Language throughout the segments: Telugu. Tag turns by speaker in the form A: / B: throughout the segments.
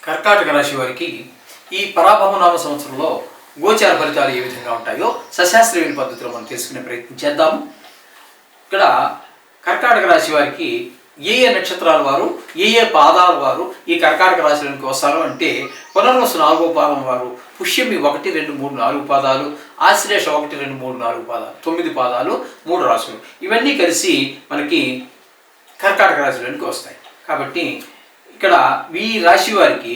A: కర్కాటక రాశి వారికి ఈ పరాభవనామ సంవత్సరంలో గోచార ఫలితాలు ఏ విధంగా ఉంటాయో సశాస్త్రీయ పద్ధతిలో మనం తెలుసుకునే ప్రయత్నం చేద్దాము. ఇక్కడ కర్కాటక రాశి వారికి ఏ ఏ నక్షత్రాల వారు ఏ ఏ పాదాల వారు ఈ కర్కాటక రాశిలోనికి వస్తారు అంటే, పునర్వసు 4వ పాదం వారు, పుష్యమి 1, 2, 3, 4 పాదాలు, ఆశ్లేష 1, 2, 3, 4 పాదాలు, 9 పాదాలు, 3 రాశులు ఇవన్నీ కలిసి మనకి కర్కాటక రాశిలోనికి వస్తాయి. కాబట్టి ఇక్కడ ఈ రాశి వారికి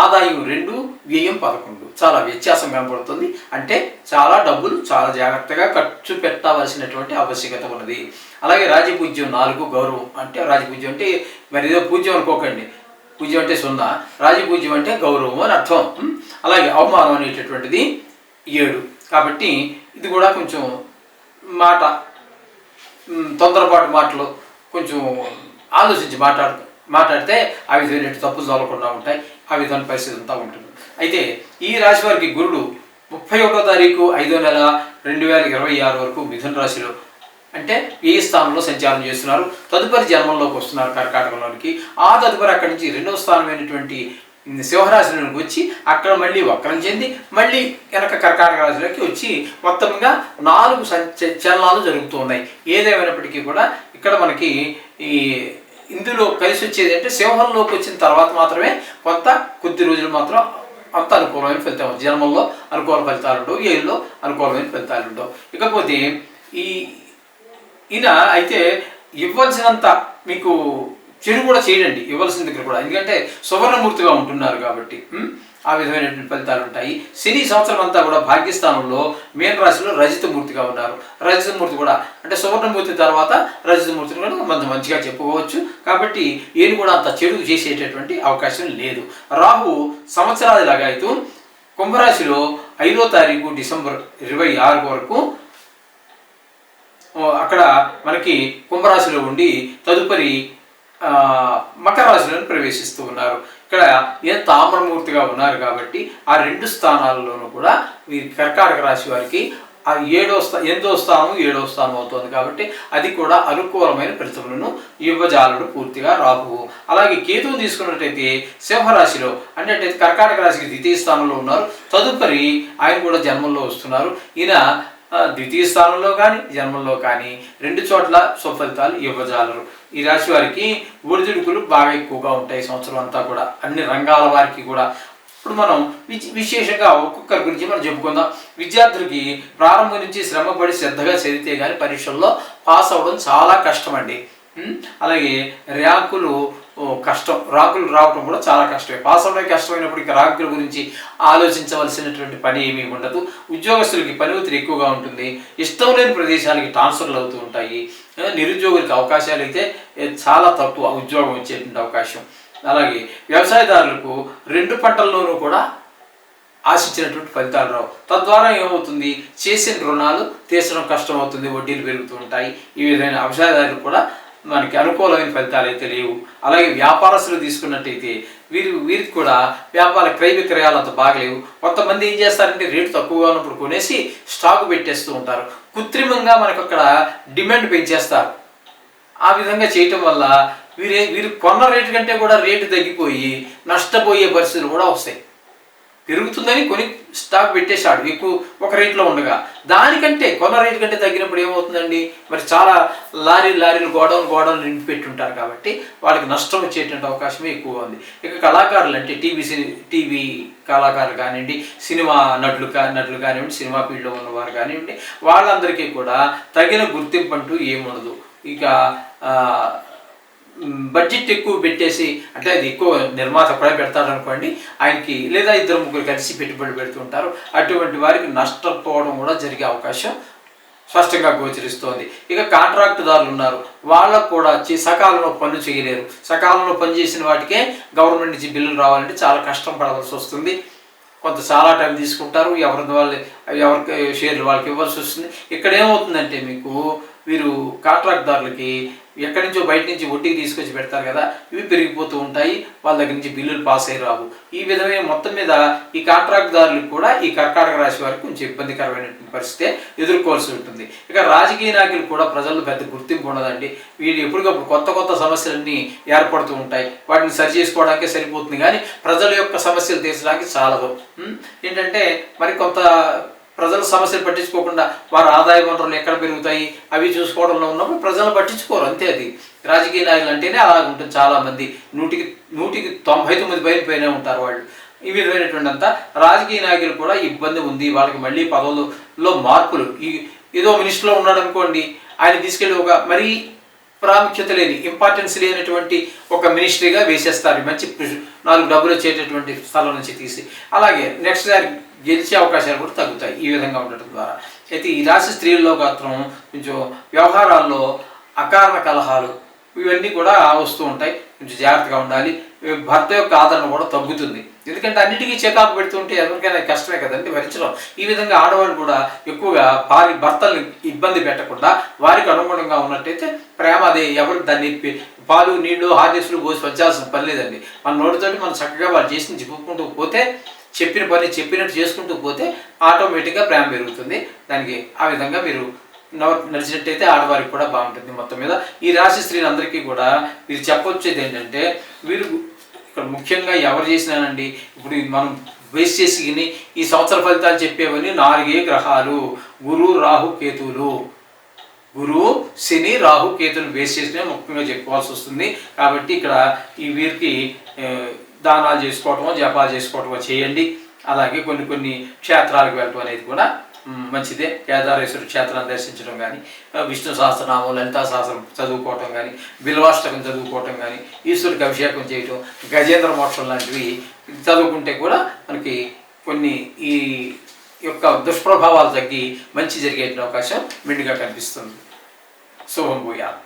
A: ఆదాయం 2, వ్యయం 11 చాలా వ్యత్యాసం కనబడుతుంది. అంటే చాలా డబ్బులు చాలా జాగ్రత్తగా ఖర్చు పెట్టవలసినటువంటి ఆవశ్యకత ఉన్నది. అలాగే రాజపూజ్యం 4, గౌరవం అంటే రాజపూజ్యం అంటే మరి ఏదో పూజ్యం అనుకోకండి, పూజ్యం అంటే 0, రాజపూజ్యం అంటే గౌరవం అని అర్థం. అలాగే అవమానం అనేటటువంటిది 7. కాబట్టి ఇది కూడా కొంచెం మాట తొందరపాటు మాటలు కొంచెం ఆలోచించి మాట్లాడితే ఆ విధమైన తప్పులు తోలకుండా ఉంటాయి. ఆ విధమైన పరిస్థితి అంతా ఉంటుంది. అయితే ఈ రాశి వారికి గురుడు 31వ తారీఖు 5వ నెల 2026 వరకు మిథున రాశిలో అంటే ఏ స్థానంలో సంచారం చేస్తున్నారు. తదుపరి జన్మంలోకి వస్తున్నారు కర్కాటకంలోనికి. ఆ తదుపరి అక్కడి నుంచి 2వ స్థానమైనటువంటి సింహరాశిలోకి వచ్చి అక్కడ మళ్ళీ వక్రం చెంది మళ్ళీ వెనక కర్కాటక రాశిలోకి వచ్చి మొత్తంగా 4 చలనాలు జరుగుతూ ఉన్నాయి. ఏదేమైనప్పటికీ కూడా ఇక్కడ మనకి ఇందులో కలిసి వచ్చేది అంటే సింహంలోకి వచ్చిన తర్వాత మాత్రమే కొద్ది రోజులు మాత్రం అంత అనుకూలమైన ఫలితాలు, జన్మంలో అనుకూల ఫలితాలు ఉండవు, ఏళ్ళలో అనుకూలమైన ఫలితాలు ఉండవు. ఇకపోతే ఈయన అయితే ఇవ్వాల్సినంత మీకు చెడు కూడా చేయడండి, ఇవ్వాల్సిన దగ్గర కూడా, ఎందుకంటే సువర్ణమూర్తిగా ఉంటున్నారు కాబట్టి ఆ విధమైనటువంటి ఫలితాలు ఉంటాయి. శని సంవత్సరం అంతా కూడా భాగ్యస్థానంలో మీన రాశిలో రజితమూర్తిగా ఉన్నారు. రజితమూర్తి కూడా అంటే సువర్ణమూర్తి తర్వాత రజితమూర్తిని కూడా మంచిగా చెప్పుకోవచ్చు. కాబట్టి ఈయన కూడా అంత చెడు చేసేటటువంటి అవకాశం లేదు. రాహు సంవత్సరాది లగాయతూ కుంభరాశిలో 5వ తారీఖు డిసెంబర్ 26 వరకు అక్కడ మనకి కుంభరాశిలో ఉండి తదుపరి మకర రాశిలో ప్రవేశిస్తూ ఉన్నారు. ఇక్కడ ఏం తామ్రమూర్తిగా ఉన్నారు కాబట్టి ఆ 2 స్థానాల్లోనూ కూడా వీరి కర్కాటక రాశి వారికి ఆ 8వ స్థానం 7వ స్థానం అవుతుంది. కాబట్టి అది కూడా అనుకూలమైన ఫలితములను ఇవ్వజాలడు పూర్తిగా రాహువు. అలాగే కేతువు తీసుకున్నట్టయితే సింహరాశిలో అంటే కర్కాటక రాశికి 2వ స్థానంలో ఉన్నారు. తదుపరి ఆయన కూడా జన్మంలో వస్తున్నారు. ఈయన 2వ స్థానంలో కానీ జన్మంలో కానీ 2 చోట్ల సుఫలితాలు ఇవ్వజాలరు. ఈ రాశి వారికి ఒడిదుడుకులు బాగా ఎక్కువగా ఉంటాయి సంవత్సరం అంతా కూడా, అన్ని రంగాల వారికి కూడా. ఇప్పుడు మనం విశేషంగా ఒక్కొక్కరి గురించి మనం చెప్పుకుందాం. విద్యార్థులకి ప్రారంభం నుంచి శ్రమపడి శ్రద్ధగా చదివితే కానీ పరీక్షల్లో పాస్ అవ్వడం చాలా కష్టం అండి. అలాగే ర్యాంకులు రావడం కూడా చాలా కష్టమే. పాస్ అవ్వడం కష్టమైనప్పుడు ఇక ర్యాంకుల గురించి ఆలోచించవలసినటువంటి పని ఏమీ ఉండదు. ఉద్యోగస్తులకి పని ఒత్తిడి ఎక్కువగా ఉంటుంది. ఇష్టం లేని ప్రదేశాలకి ట్రాన్స్ఫర్లు అవుతూ ఉంటాయి. నిరుద్యోగులకి అవకాశాలు అయితే చాలా తక్కువ ఉద్యోగం వచ్చేటువంటి అవకాశం. అలాగే వ్యవసాయదారులకు 2 పంటల్లోనూ కూడా ఆశించినటువంటి ఫలితాలు రావు. తద్వారా ఏమవుతుంది, చేసిన రుణాలు తీర్చడం కష్టం అవుతుంది, వడ్డీలు పెరుగుతూ ఉంటాయి. ఈ విధమైన వ్యవసాయదారులు కూడా మనకి అనుకూలమైన ఫలితాలు అయితే లేవు. అలాగే వ్యాపారస్తులు తీసుకున్నట్టయితే వీరికి కూడా వ్యాపార క్రయ విక్రయాలు అంత బాగలేవు. కొంతమంది ఏం చేస్తారంటే రేటు తక్కువగా ఉన్నప్పుడు కొనేసి స్టాక్ పెట్టేస్తూ ఉంటారు. కృత్రిమంగా మనకు అక్కడ డిమాండ్ పెంచేస్తారు. ఆ విధంగా చేయటం వల్ల వీరు కొన్న రేటు కంటే కూడా రేటు తగ్గిపోయి నష్టపోయే పరిస్థితులు కూడా వస్తాయి. పెరుగుతుందని కొని స్టాక్ పెట్టేశాడు ఎక్కువ ఒక రేట్లో ఉండగా, దానికంటే కొన్న రేటు కంటే తగ్గినప్పుడు ఏమవుతుందండి, మరి చాలా లారీలు గోడౌన్ నింపి పెట్టుంటారు కాబట్టి వాళ్ళకి నష్టం వచ్చేటువంటి అవకాశమే ఎక్కువ ఉంది. ఇక కళాకారులు అంటే టీవీ కళాకారులు కానివ్వండి, సినిమా నటులు కానివ్వండి, సినిమా ఫీల్డ్లో ఉన్నవారు కానివ్వండి, వాళ్ళందరికీ కూడా తగిన గుర్తింపు అంటూ ఏముండదు. ఇక బడ్జెట్ ఎక్కువ పెట్టేసి అంటే అది ఎక్కువ నిర్మాత కూడా పెడతాడు అనుకోండి, ఆయనకి లేదా 2-3 కలిసి పెట్టుబడి పెడుతుంటారు. అటువంటి వారికి నష్టపోవడం కూడా జరిగే అవకాశం స్పష్టంగా గోచరిస్తోంది. ఇక కాంట్రాక్టుదారులు ఉన్నారు, వాళ్ళకు కూడా సకాలంలో పనులు చేయలేరు. సకాలంలో పనిచేసిన వాటికే గవర్నమెంట్ నుంచి బిల్లులు రావాలంటే చాలా కష్టం పడవలసి వస్తుంది. చాలా టైం తీసుకుంటారు. ఎవరికి షేర్లు వాళ్ళకి ఇవ్వాల్సి వస్తుంది. ఇక్కడ ఏమవుతుందంటే మీకు వీరు కాంట్రాక్టుదారులకి ఎక్కడి నుంచో బయట నుంచి వడ్డీకి తీసుకొచ్చి పెడతారు కదా, ఇవి పెరిగిపోతూ ఉంటాయి, వాళ్ళ దగ్గర నుంచి బిల్లులు పాస్ అయ్యి రావు. ఈ విధమైన మొత్తం మీద ఈ కాంట్రాక్టుదారులకు కూడా ఈ కర్కాటక రాశి వారికి కొంచెం ఇబ్బందికరమైన పరిస్థితి ఎదుర్కోవాల్సి ఉంటుంది. ఇక రాజకీయ నాయకులు కూడా ప్రజల్లో పెద్ద గుర్తింపు ఉండదండి. వీళ్ళు ఎప్పటికప్పుడు కొత్త కొత్త సమస్యలన్నీ ఏర్పడుతూ ఉంటాయి, వాటిని సరి చేసుకోవడానికే సరిపోతుంది కానీ ప్రజల యొక్క సమస్యలు తీర్చడానికి చాలదు. ఏంటంటే మరి కొంత ప్రజల సమస్యలు పట్టించుకోకుండా వారి ఆదాయ వనరులు ఎక్కడ పెరుగుతాయి అవి చూసుకోవడంలో ఉన్నప్పుడు ప్రజలను పట్టించుకోరు, అంతే. అది రాజకీయ నాయకులు అంటేనే అలా ఉంటుంది. చాలామంది 100కి 99 పైన ఉంటారు వాళ్ళు. ఈ విధమైనటువంటి అంతా రాజకీయ నాయకులు కూడా ఇబ్బంది ఉంది, వాళ్ళకి మళ్ళీ పదవుల్లో మార్పులు. ఏదో మినిస్టర్లో ఉన్నాడు అనుకోండి, ఆయన తీసుకెళ్ళి ఒక మరీ ప్రాముఖ్యత లేని ఇంపార్టెన్స్ లేనటువంటి ఒక మినిస్ట్రీగా వేసేస్తారు, మంచి 4 డబ్బులు వచ్చేటటువంటి స్థలం నుంచి తీసి. అలాగే నెక్స్ట్ సారి గెలిచే అవకాశాలు కూడా తగ్గుతాయి ఈ విధంగా ఉండటం ద్వారా. అయితే ఈ రాశి స్త్రీల్లో మాత్రం కొంచెం వ్యవహారాల్లో అకారణ కలహాలు ఇవన్నీ కూడా వస్తూ ఉంటాయి, కొంచెం జాగ్రత్తగా ఉండాలి. భర్త యొక్క ఆదరణ కూడా తగ్గుతుంది, ఎందుకంటే అన్నిటికీ చికాకు పెడుతుంటే ఎవరికైనా కష్టమే కదండి భరించడం. ఈ విధంగా ఆడవాళ్ళు కూడా ఎక్కువగా భర్తల్ని ఇబ్బంది పెట్టకుండా వారికి అనుగుణంగా ఉన్నట్టయితే ప్రేమ అదే ఎవరు దాన్ని పాలు నీళ్లు హార్లిక్స్లు పోసి వచ్చాల్సిన పని లేదండి. మన నోటితోటి మనం చక్కగా వాళ్ళు చేసి చెప్పుకుంటూ పోతే, చెప్పిన పని చెప్పినట్టు చేసుకుంటూ పోతే ఆటోమేటిక్గా ప్రేమ పెరుగుతుంది. దానికి ఆ విధంగా మీరు నడిచినట్టయితే ఆడవారికి కూడా బాగుంటుంది. మొత్తం మీద ఈ రాశి స్త్రీలందరికీ కూడా మీరు చెప్పొచ్చేది ఏంటంటే, వీరు ఇక్కడ ముఖ్యంగా ఎవరు చేసినానండి, ఇప్పుడు మనం బేస్ చేసి ఈ సంవత్సర ఫలితాలు చెప్పేవని 4 గ్రహాలు, గురు రాహు కేతువులు, గురువు శని రాహు కేతువులు బేస్ చేసుకునే ముఖ్యంగా చెప్పుకోవాల్సి వస్తుంది. కాబట్టి ఇక్కడ ఈ వీరికి దానాలు చేసుకోవటమో జపాలు చేసుకోవటమో చేయండి. అలాగే కొన్ని క్షేత్రాలకు వెళ్ళటం అనేది కూడా మంచిదే. కేదారేశ్వర క్షేత్రాన్ని దర్శించడం కానీ, విష్ణు సహస్రనామం లలితా సహస్రం చదువుకోవటం కానీ, బిల్వాష్టకం చదువుకోవటం కానీ, ఈశ్వరుడికి అభిషేకం చేయటం, గజేంద్ర మోక్షం లాంటివి చదువుకుంటే కూడా మనకి కొన్ని ఈ యొక్క దుష్ప్రభావాలు తగ్గి మంచి జరిగే అవకాశం మెండుగా కనిపిస్తుంది. శుభం భూయాత్.